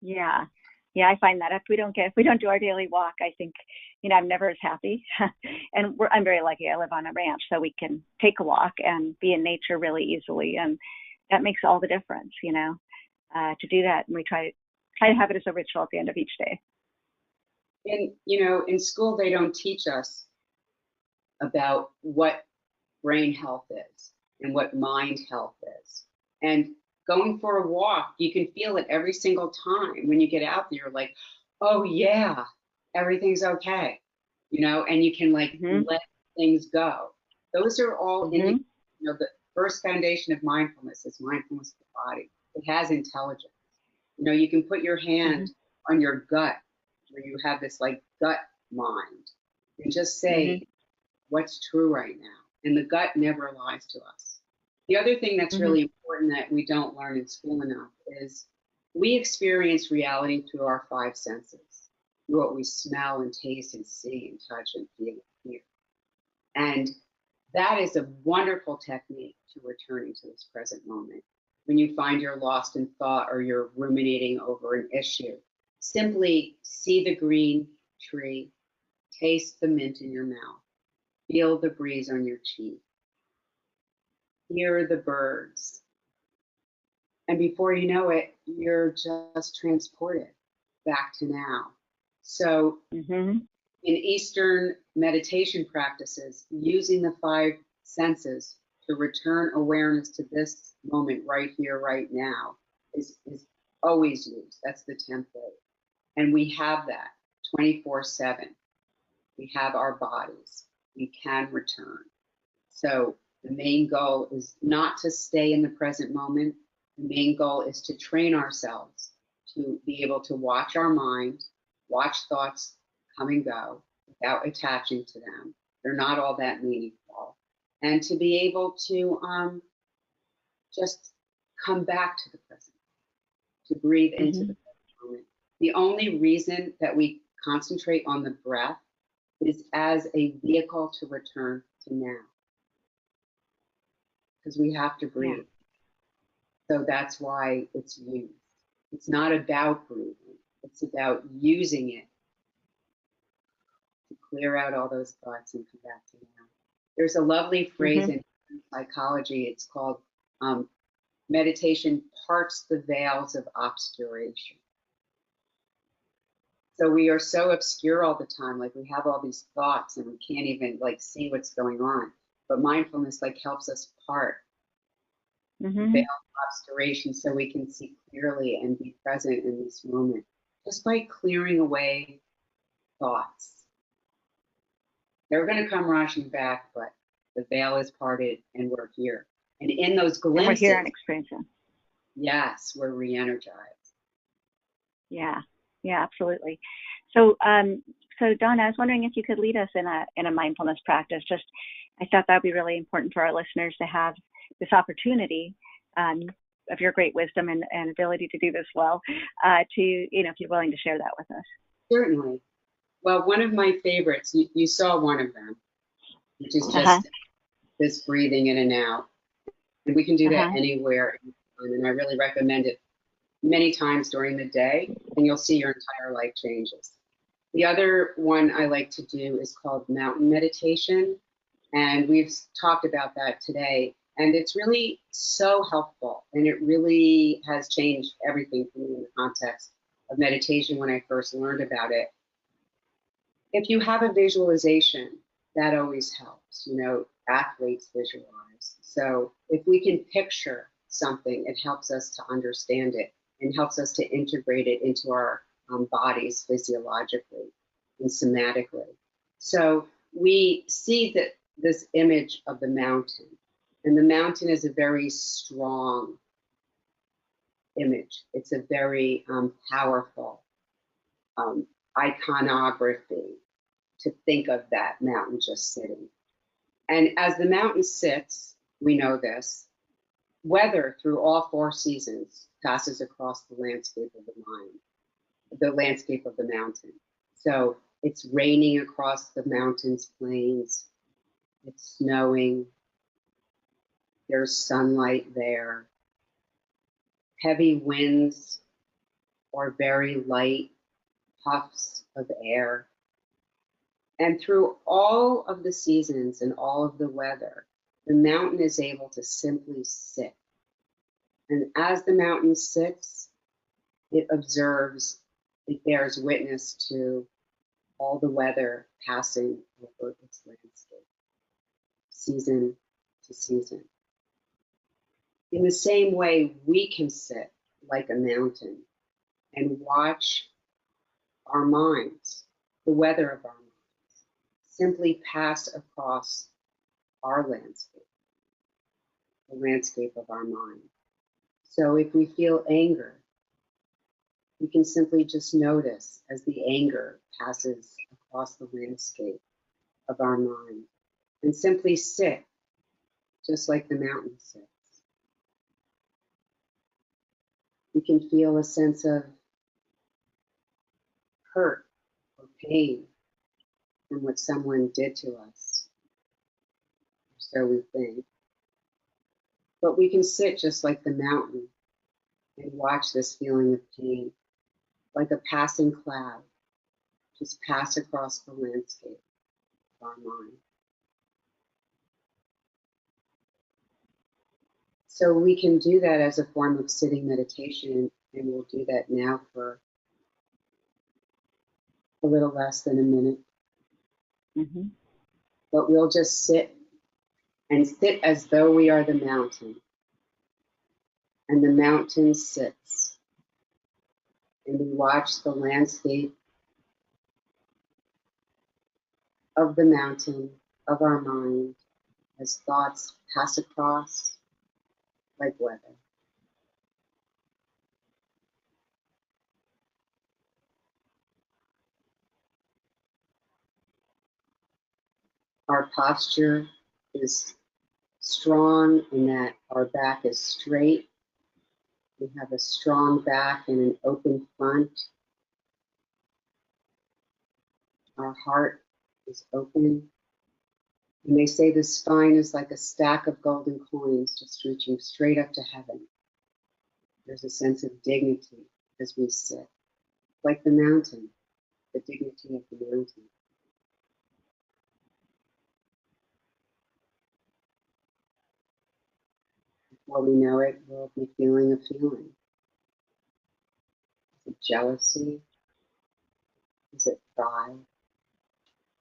Yeah. Yeah, I find that if we don't do our daily walk, I think, I'm never as happy. And I'm very lucky. I live on a ranch, so we can take a walk and be in nature really easily. And that makes all the difference, to do that. And we try to have it as a ritual at the end of each day. And, in school, they don't teach us about what brain health is and what mind health is. And going for a walk, you can feel it every single time. When you get out there, you're like, oh yeah, everything's okay, and you can like let things go. Those are all, the first foundation of mindfulness is mindfulness of the body. It has intelligence. You can put your hand on your gut where you have this like gut mind and just say what's true right now. And the gut never lies to us. The other thing that's really important that we don't learn in school enough is we experience reality through our 5 senses, through what we smell and taste and see and touch and feel and hear. And that is a wonderful technique to returning to this present moment. When you find you're lost in thought or you're ruminating over an issue, simply see the green tree, taste the mint in your mouth, feel the breeze on your cheek, hear the birds. And before you know it, you're just transported back to now. So in Eastern meditation practices, using the 5 senses to return awareness to this moment right here, right now is always used. That's the template. And we have that 24/7. We have our bodies. We can return. So the main goal is not to stay in the present moment. The main goal is to train ourselves to be able to watch our mind, watch thoughts come and go without attaching to them. They're not all that meaningful. And to be able to just come back to the present, to breathe into the present moment. The only reason that we concentrate on the breath is as a vehicle to return to now. Because we have to breathe. So that's why it's used. It's not about breathing. It's about using it to clear out all those thoughts and come back to now. There's a lovely phrase in psychology. It's called meditation parts the veils of obscuration. So we are so obscure all the time. Like we have all these thoughts and we can't even like see what's going on. But mindfulness like helps us part veil of obscuration so we can see clearly and be present in this moment just by clearing away thoughts. They're going to come rushing back, but the veil is parted and we're here. And in those glimpses, and we're here and experiencing. Yes, we're re-energized. Yeah, absolutely. So, so Donna, I was wondering if you could lead us in a mindfulness practice. I thought that would be really important for our listeners to have this opportunity of your great wisdom and ability to do this well, if you're willing to share that with us. Certainly. Well, one of my favorites, you saw one of them, which is just this breathing in and out. And we can do that anywhere, fun, and I really recommend it many times during the day, and you'll see your entire life changes. The other one I like to do is called mountain meditation, and we've talked about that today, and it's really so helpful, and it really has changed everything for me in the context of meditation when I first learned about it. If you have a visualization, that always helps. You know, athletes visualize. So if we can picture something, it helps us to understand it and helps us to integrate it into our bodies physiologically and somatically. So we see that this image of the mountain, and the mountain is a very strong image. It's a very powerful iconography to think of that mountain just sitting. And as the mountain sits, we know this, weather through all four seasons passes across the landscape of the mind, the landscape of the mountain. So it's raining across the mountain's plains, it's snowing, there's sunlight there, heavy winds or very light puffs of air. And through all of the seasons and all of the weather, the mountain is able to simply sit. And as the mountain sits, it observes, it bears witness to all the weather passing over its landscape, season to season. In the same way, we can sit like a mountain and watch our minds, the weather of our minds, simply pass across our landscape, the landscape of our mind. So if we feel anger, we can simply just notice as the anger passes across the landscape of our mind and simply sit, just like the mountain sits. We can feel a sense of hurt or pain from what someone did to us, or so we think. But we can sit just like the mountain and watch this feeling of pain, like a passing cloud, just pass across the landscape of our mind. So we can do that as a form of sitting meditation, and we'll do that now for a little less than a minute. Mm-hmm. But we'll just sit and sit as though we are the mountain, and the mountain sits, and we watch the landscape of the mountain, of our mind, as thoughts pass across like weather. Our posture is strong in that our back is straight. We have a strong back and an open front. Our heart is open. And they say the spine is like a stack of golden coins just reaching straight up to heaven. There's a sense of dignity as we sit, like the mountain, the dignity of the mountain. Before we know it, we'll be feeling a feeling. Is it jealousy? Is it pride?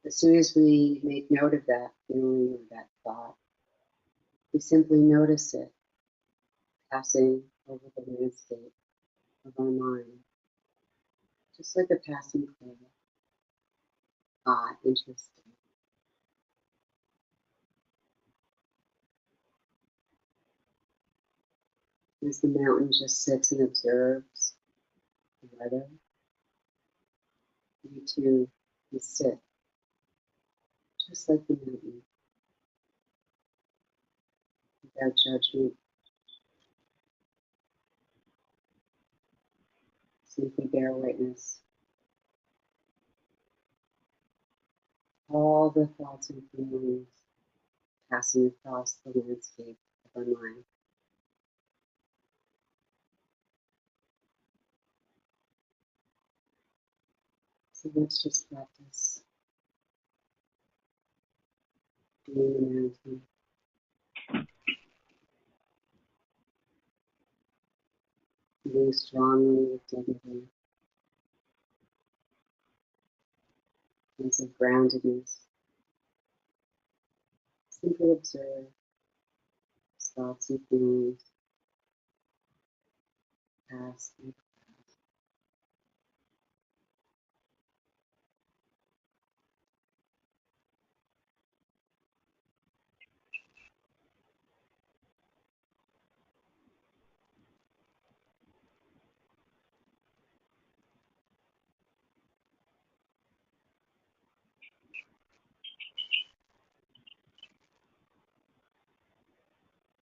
As soon as we make note of that feeling or that thought, we simply notice it passing over the landscape of our mind, just like a passing cloud. Ah, interesting. As the mountain just sits and observes the weather, we too can sit just like the mountain, without judgment, simply bear witness. All the thoughts and feelings passing across the landscape of our mind. So let's just practice doing the mountain. Moving strongly with dignity. Sense of groundedness. Simply observe thoughts and feelings, past and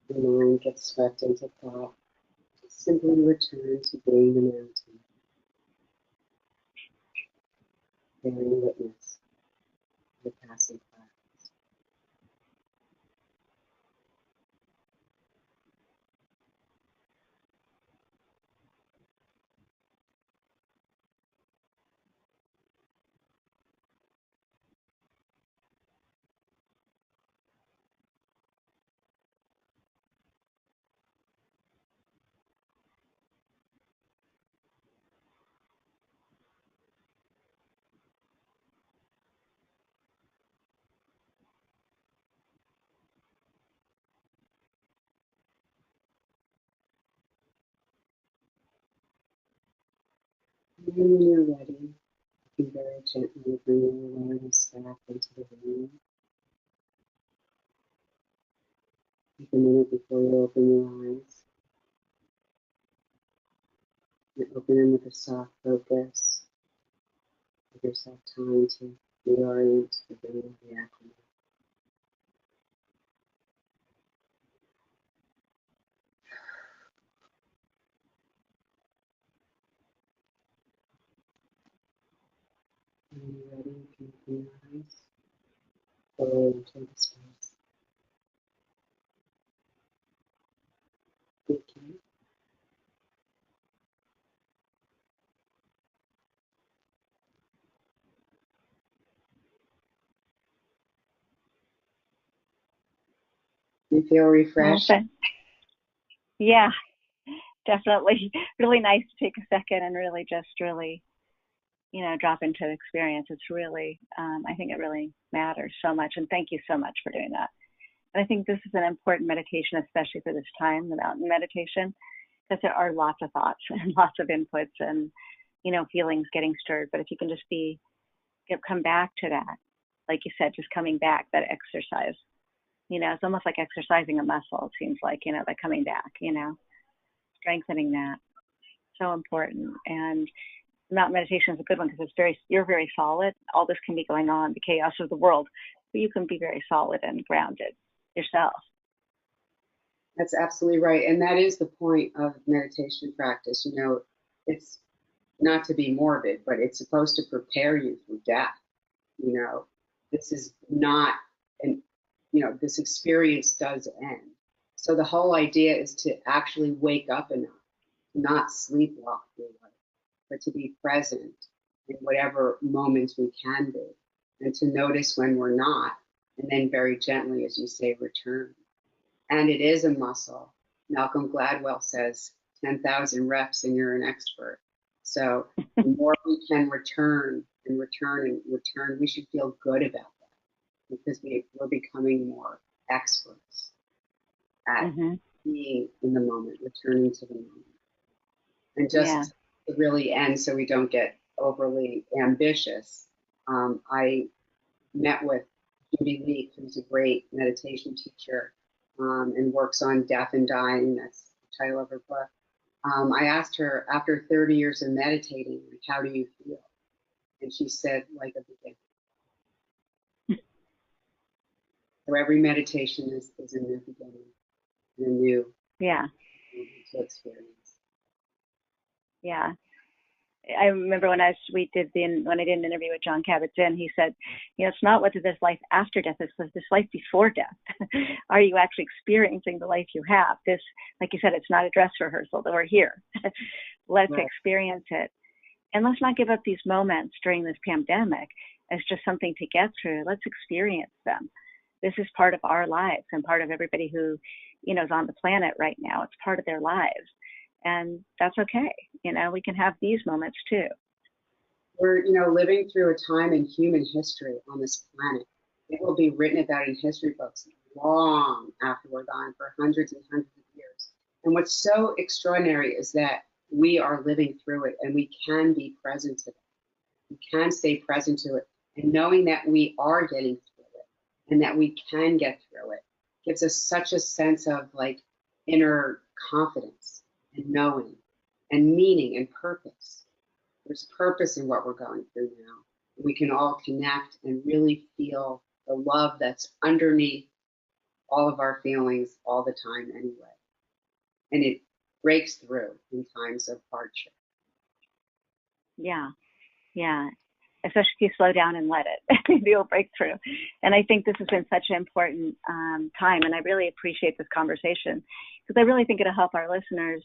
the mind gets swept into thought. Just simply return to being the mountain, bearing witness to the passing cloud. And when you're ready, you can very gently bring your awareness back into the room. Take a minute before you open your eyes. And open them with a soft focus. Give yourself time to reorient to the room, reacclimate. When you're ready, you can open your eyes. Go into the space. Thank you. You feel refreshed? Okay. Yeah, definitely. Really nice to take a second and really just drop into the experience. It's really, I think it really matters so much. And thank you so much for doing that. And I think this is an important meditation, especially for this time, the mountain meditation, because there are lots of thoughts and lots of inputs and, feelings getting stirred. But if you can just come back to that, like you said, just coming back, that exercise, it's almost like exercising a muscle. It seems like, like coming back, strengthening that. So important. And mountain meditation is a good one because you're very solid. All this can be going on, the chaos of the world, but you can be very solid and grounded yourself. That's absolutely right. And that is the point of meditation practice. It's not to be morbid, but it's supposed to prepare you for death. This is not, this experience does end. So the whole idea is to actually wake up enough, not sleepwalk through life, but to be present in whatever moments we can be, and to notice when we're not, and then very gently, as you say, return. And it is a muscle. Malcolm Gladwell says 10,000 reps and you're an expert. So the more we can return and return and return, we should feel good about that because we're becoming more experts at being in the moment, returning to the moment. And just to really end so we don't get overly ambitious, I met with Judy Leek, who's a great meditation teacher and works on death and dying. That's the title of her book. I asked her, after 30 years of meditating, like, how do you feel? And she said, like a beginning. So every meditation is a new beginning, and a new to experience. Yeah. I remember when I did an interview with John Kabat-Zinn, he said, it's not whether there's life after death, it's this life before death. Are you actually experiencing the life you have? This, like you said, it's not a dress rehearsal that we're here. Let's experience it. And let's not give up these moments during this pandemic as just something to get through. Let's experience them. This is part of our lives and part of everybody who, is on the planet right now. It's part of their lives. And that's okay. We can have these moments too. We're, living through a time in human history on this planet. It will be written about in history books long after we're gone, for hundreds and hundreds of years. And what's so extraordinary is that we are living through it, and we can be present to it. We can stay present to it. And knowing that we are getting through it and that we can get through it gives us such a sense of inner confidence and knowing and meaning and purpose. There's purpose in what we're going through now. We can all connect and really feel the love that's underneath all of our feelings all the time anyway. And it breaks through in times of hardship. Yeah. Especially if you slow down and let it, it'll break through. And I think this has been such an important time, and I really appreciate this conversation because I really think it'll help our listeners,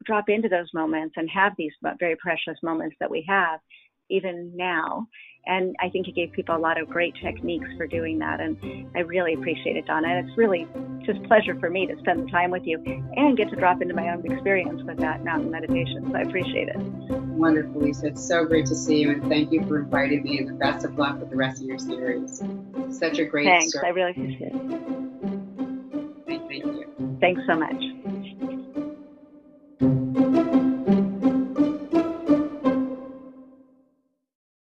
drop into those moments and have these very precious moments that we have even now. And I think you gave people a lot of great techniques for doing that. And I really appreciate it, Donna. And it's really just a pleasure for me to spend the time with you and get to drop into my own experience with that mountain meditation. So I appreciate it. Wonderful, Lisa. It's so great to see you. And thank you for inviting me, and the best of luck with the rest of your series. Such a great Thanks. story. I really appreciate it. Thank you. Thanks so much.